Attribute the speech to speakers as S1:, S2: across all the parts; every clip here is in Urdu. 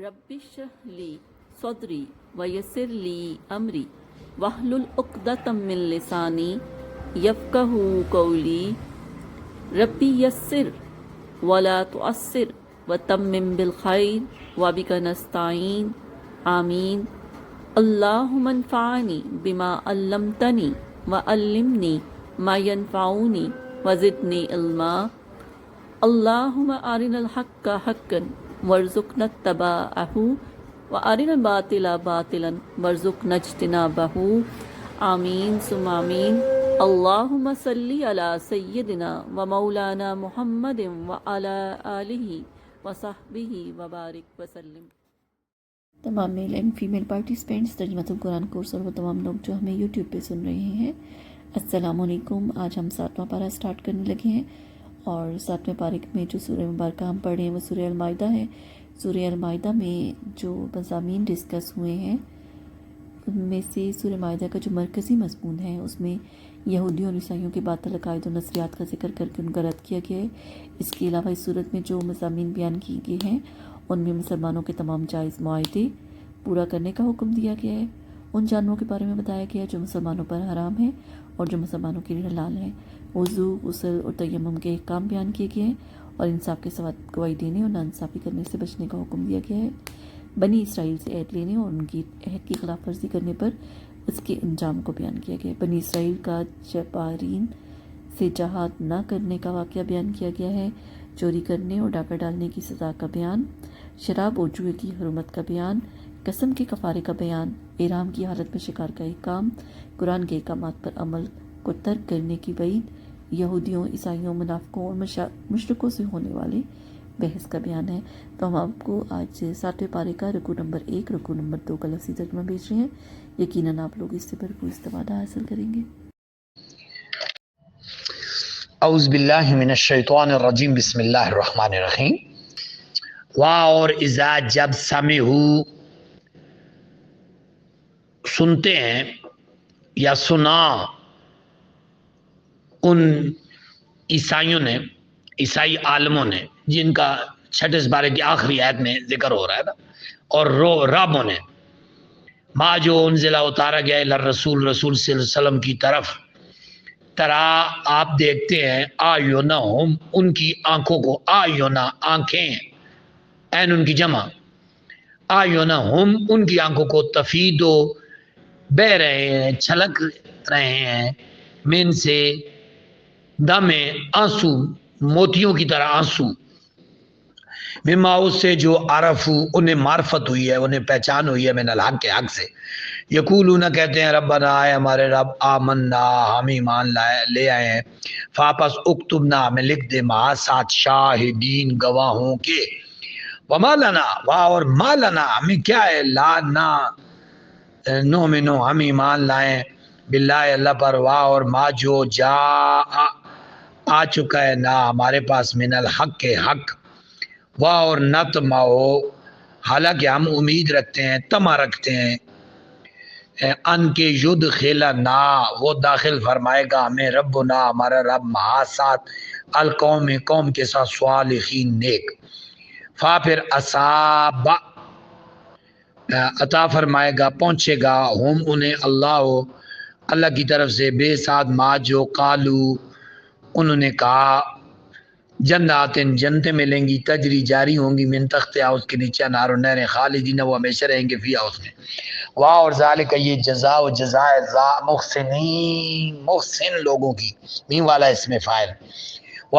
S1: رب اشرح لی صدری ویسر لی امری واحلل عقدۃ من لسانی یفقہوا قولی ربی یسر ولا تعسر وتمم بالخیر وبک نستعین آمین اللہم انفعنی بما علمتنی وعلمنی ما ینفعنی وزدنی علما اللہم ارنا الحق حقا وارزقنا اتباعہ وارنا الباطل باطلا وارزقنا اجتنابہ آمین ثم آمین اللہم صلی علی سیدنا و مولانا محمد وعلی آلہ وصحبہ وبارک وسلم۔ تمام میل اینڈ فیمیل پارٹیسپینٹس ترجمۃ القرآن کورس اور وہ تمام لوگ جو ہمیں یوٹیوب پہ سن رہے ہیں، السلام علیکم۔ آج ہم 7واں پارہ سٹارٹ کرنے لگے ہیں، اور 7ویں پارے میں جو سورہ مبارکہ ہم پڑھ رہے ہیں وہ سورہ المائدہ ہے۔ سورہ المائدہ میں جو مضامین ڈسکس ہوئے ہیں ان میں سے سورہ مائدہ کا جو مرکزی مضمون ہے اس میں یہودیوں اور عیسائیوں کے باطل عقائد و نظریات کا ذکر کر کے ان کا رد کیا گیا ہے۔ اس کے علاوہ اس صورت میں جو مضامین بیان کیے گئے ہیں ان میں مسلمانوں کے تمام جائز معاہدے پورا کرنے کا حکم دیا گیا ہے، ان جانوروں کے بارے میں بتایا گیا ہے جو مسلمانوں پر حرام ہیں اور جو مسلمانوں کے لیے حلال ہیں، وضو، غسل اور تیمم کے احکام بیان کیے گئے ہیں، اور انصاف کے ساتھ گواہی دینے اور ناانصافی کرنے سے بچنے کا حکم دیا گیا ہے۔ بنی اسرائیل سے عہد لینے اور ان کی عہد کی خلاف ورزی کرنے پر اس کے انجام کو بیان کیا گیا ہے۔ بنی اسرائیل کا جبارین سے جہاد نہ کرنے کا واقعہ بیان کیا گیا ہے، چوری کرنے اور ڈاکہ ڈالنے کی سزا کا بیان، شراب اور جوئے کی حرمت کا بیان، قسم کے کفارے کا بیان، احرام کی حالت میں شکار کا احکام، قرآن کے احکامات پر عمل کو ترک کرنے کی وعید، یہودیوں، عیسائیوں، منافقوں اور مشرکوں سے ہونے والے بحث کا بیان ہے۔ تو ہم آپ کو آج 7ویں پارے کا رکوع نمبر 1، رکوع نمبر 2 کا لفظی ترجمہ بھیج رہے ہیں، یقیناً آپ لوگ اس سے بھرپور استفادہ حاصل کریں گے۔
S2: اعوذ باللہ من الشیطان الرجیم، بسم اللہ الرحمن الرحیم۔ اور اذا جب سمعو سنتے ہیں یا سنا ان عیسائیوں نے، عیسائی عالموں نے، جن کا 6 بارے کی آخری آیت میں ذکر ہو رہا ہے نا، اور رابوں نے ما جو انزلہ اتارا گیا رسول رسول صلی اللہ علیہ وسلم کی طرف، ترا آپ دیکھتے ہیں آیونہم ان کی آنکھوں کو، آیونا آنکھیں، این ان کی جمع، آیونہم ان کی آنکھوں کو، تفیدو بہ رہے ہیں، چھلک رہے ہیں، من سے دم آنسو، موتیوں کی طرح آنسو، مما اس سے جو عرفو انہیں معرفت ہوئی ہے، انہیں پہچان ہوئی ہے، من الحق کے حق سے، یقولون کہتے ہیں ربنا آئے ہمارے رب، آمنا ہم ایمان لے آئے ہیں، فاپس اکتبنا ہمیں لکھ دے، مع ساتھ شاہدین گواہوں کے، وما لنا اور ما لنا ہمیں کیا ہے، لا نا نؤمنو ہم ایمان لائیں، باللہ اللہ پر، اور ما جو جا آ چکا ہے نا ہمارے پاس، من الحق کے حق، اور نطمعو حالانکہ ہم امید رکھتے ہیں، طمع رکھتے ہیں، ان کے یدخلنا وہ داخل فرمائے گا ہمیں، ربنا ہمارا رب، مع ساتھ القوم قوم کے ساتھ، صالحین نیک، پھر اصاب عطا فرمائے گا، پہنچے گا، ہم انہیں اللہ کی طرف سے، بے ساتھ ما جو قالو انہوں نے کہا، جناتن جنتیں ملیں گی، تجری جاری ہوں گی، من تحتہا اس کے نیچے انہار نہریں، خالدین وہ ہمیشہ رہیں گے، فیہا اس میں، اور ذالک یہ جزاء و جزائے محسنین محسن لوگوں کی، مین والا اس میں فاعل،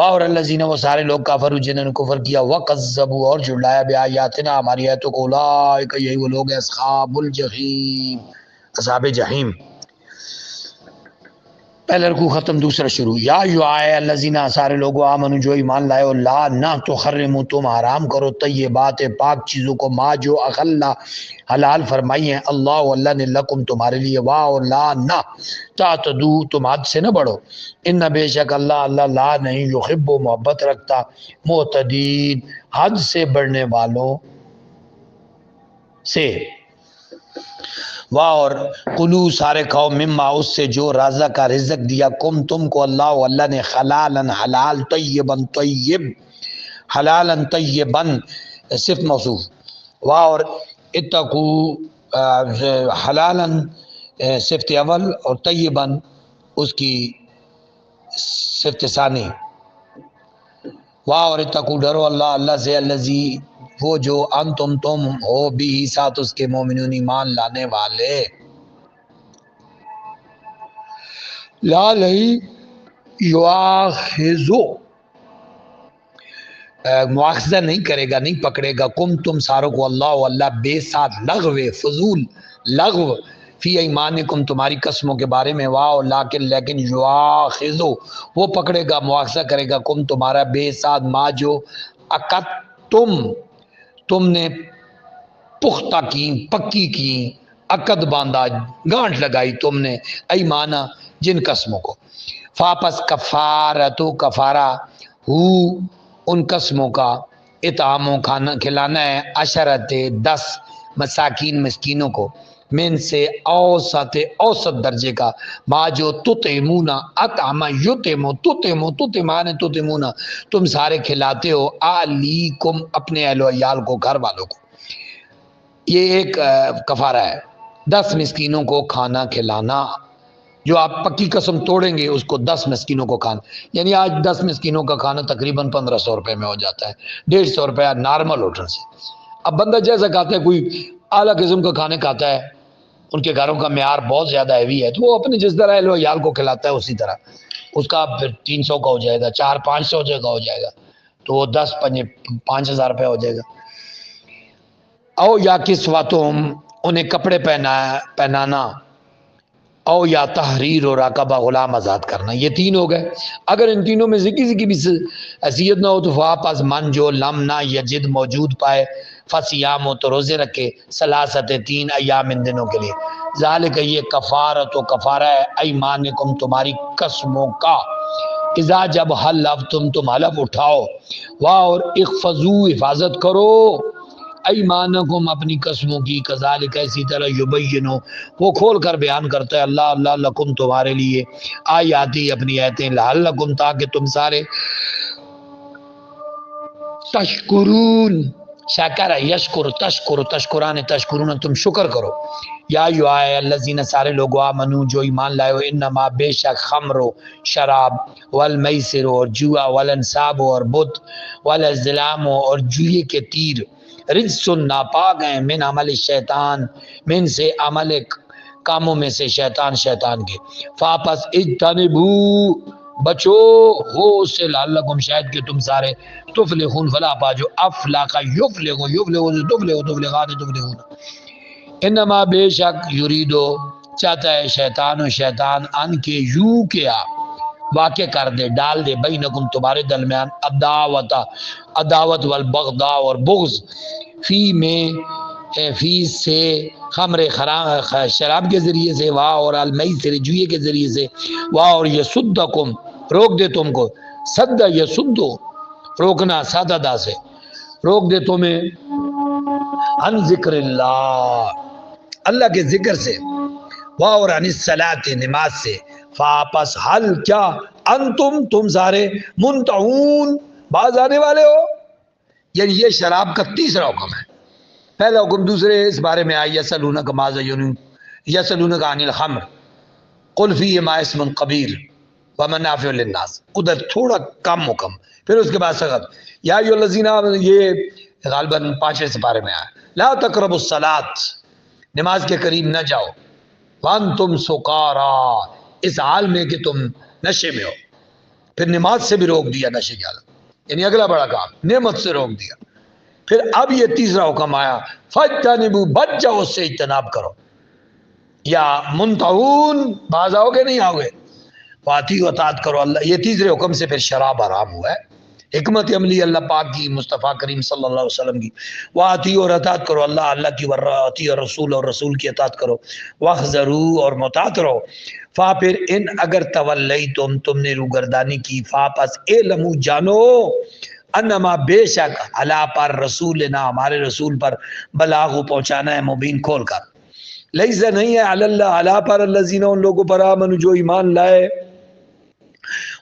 S2: اور الذین وہ سارے لوگ کافروا جنہوں نے کفر کیا، وکذبوا اور جھٹلایا بآیاتنا ہماری آیتوں کو، اولئک یہی وہ لوگ ہیں، اصحاب الجحیم اصحاب جحیم۔ پہلا رکوع ختم، دوسرا شروع۔ یا ایھا الذین سارے لوگوں آمنو جو ایمان لائے ہو، لا نہ تحرموا تم حرام کرو، طیبات پاک چیزوں کو، ما جو احل حلال فرمائی ہیں اللہ نے، لکم تمہارے لیے، اور لا نہ تعتدوا تم حد سے نہ بڑھو، ان بے شک اللہ لا نہیں یحب محبت رکھتا، معتدین حد سے بڑھنے والوں سے، اور کلو سارے کھاؤ، مما اس سے جو رازق کا رزق دیا، کم تم کو اللہ نے، حلالا حلال، طیبا طیب، حلالا طیبا صرف موصوف، واہ اور اتقو حلالاً صفت اول اور طیباً اس کی صفت ثانی. واہ اور اتقو ڈرو اللہ اللہ سے الذی وہ جو تم ہو بھی ساتھ اس کے مومنون ایمان لانے والے. لا نہیں یواخذو مواخذہ نہیں کرے گا، نہیں پکڑے گا کم تم ساروں کو اللہ بے ساتھ لغو فضول لغو فی ایمانکم تمہاری قسموں کے بارے میں. واو لیکن یواخذو وہ پکڑے گا، مواخذہ کرے گا کم تمہارا بے ساتھ ما جو عقد تم نے پختہ کی پکی کی عقد باندھا گانٹھ لگائی تم نے ایمانہ جن قسموں کو. فاپس کفارتو کفارہ ہو ان قسموں کا اطعاموں کھانا کھلانا ہے 10 مساکین مسکینوں کو من سے اوسط درجے کا ما جو تطعمونا اطعم یطعمو تطعمونا تم سارے کھلاتے ہو اہلیکم اپنے اہل و عیال کو گھر والوں کو. یہ ایک کفارہ ہے 10 مسکینوں کو کھانا کھلانا. جو آپ پکی قسم توڑیں گے اس کو 10 مسکینوں کو کھانا، یعنی آج 10 مسکینوں کا کھانا تقریباً 1500 روپے میں ہو جاتا ہے، 150 روپیہ نارمل ہوٹل سے. اب بندہ جیسا کھاتا ہے، کوئی اعلیٰ قسم کا کھانے کھاتا ہے، ان کے گھروں کا معیار بہت زیادہ ہیوی ہے، تو وہ اپنے جس طرح اہل و عیال کو کھلاتا ہے اسی طرح اس کا پھر 300 کا ہو جائے گا، 400-500 کا ہو جائے گا، تو وہ 10 5000 روپے ہو جائے گا. او یا کسوتہم انہیں کپڑے پہنانا، او یا تحریر و راقبہ غلام آزاد کرنا. یہ 3 ہو گئے. اگر ان تینوں میں سے کسی کی بھی حیثیت نہ ہو تو فاپس من جو لم نہ یجد موجود پائے فصیام ہو تو روزے رکھے 3 ایام ان دنوں کے لیے. ذالک یہ کفارت و کفارہ ہے ایمانکم تمہاری قسموں کا. اذا جب حلف تم حلف اٹھاؤ واہ اور اخفضو حفاظت کرو ایمانکم اپنی قسموں کی کذالک اسی طرح یبینو وہ کھول کر بیان کرتا ہے اللہ لکم تمہارے لیے آیاتی اپنی آیتیں لعلکم تاکہ تم سارے تشکرون شکر یشکر تشکران تشکرون تم شکر کرو. یا الذین سارے لوگ آمنو جو ایمان لائے ہو انما بے شک خمر و شراب والمیسر اور جوا والانصاب اور بت والازلام اور جوئے کے تیر رجس ناپاک ہیں من عمل شیطان من سے عمل کاموں میں سے شیطان کے. فاپس اجتنبو بچو ہو اس سے لعلکم شاید کہ تم سارے تفلحون فلا پاجو افلاق تفلحون. انما بے شک یریدو چاہتا ہے شیطان ان کے یوں کیا واقع کر دے ڈال دے بینکم تمہارے درمیان عداوت والبغضاء اور بغض فی سے خمر شراب کے ذریعے سے واہ اور المیسر جوئے کے ذریعے سے واہ اور یصدکم روک دے تم کو صد یصدو روکنا سادہ سے روک دے تمہیں عن ذکر اللہ کے ذکر سے واہ اور عن الصلاۃ نماز سے. فاپس حل کیا انتم تم سارے منتہون باز آنے والے ہو. یعنی یہ شراب کا 3را حکم ہے. پہلا حکم دوسرے اس بارے میں آئی یسألونک ماذا یسألونک عن الخمر قل فیہما اسم کبیر ومنافع للناس. ادھر تھوڑا کم حکم، پھر اس کے بعد سخت. یا ایھا الذین آمنوا یہ غالباً 5ویں سپارے میں آیا. لا تقربوا الصلاۃ نماز کے قریب نہ جاؤ وانتم سکارا اس حال میں کہ تم نشے میں ہو. پھر نماز سے بھی روک دیا نشے کی حالت، یعنی اگلا بڑا کام نعمت سے روک دیا. پھر اب یہ 3را حکم آیا فاجتنبوا بچ جاؤ اس سے اجتناب کرو. یا منتہون باز آؤ گے نہیں آؤ گے واطیعوا اطاعت کرو اللہ. یہ 3رے حکم سے پھر شراب حرام ہوا ہے. حکمت عملی اللہ پاک کی مصطفیٰ کریم صلی اللہ علیہ وسلم کی. واطیعوا اور اطاعت کرو اللہ کی واطیعوا رسول اور رسول کی اطاعت کرو. واحذروا اور محتاط رہو. فا پھر ان اگر تولیتم تم نے روگردانی کی فاپس علموا جانو انما بے شک علی پر رسولنا ہمارے رسول پر بلاغ پہنچانا ہے مبین کھول کر. لیس نہیں ہے علی اللہ علی پر الذین ان لوگوں پر آمنوا جو ایمان لائے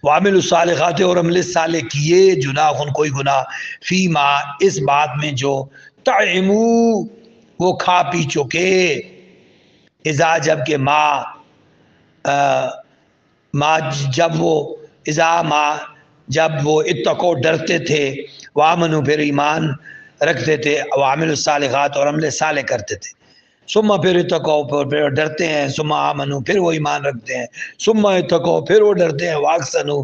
S2: وعملوا الصالحات اور عمل صالح کیے جناح کوئی گناہ فیما اس بات میں جو تعمو وہ کھا پی چکے، اذا جب کہ جب وہ اتقو ڈرتے تھے، وامنو پھر ایمان رکھتے تھے، وعملوا الصالحات اور عمل صالح کرتے تھے، ثم پھر اتقو پھر ڈرتے ہیں، ثم آمنو پھر وہ ایمان رکھتے ہیں، ثم اتقو پھر وہ ڈرتے ہیں، واحسنوا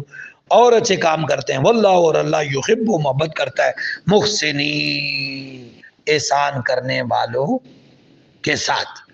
S2: اور اچھے کام کرتے ہیں، واللہ اور اللہ یحب محبت کرتا ہے محسنین احسان کرنے والوں کے ساتھ۔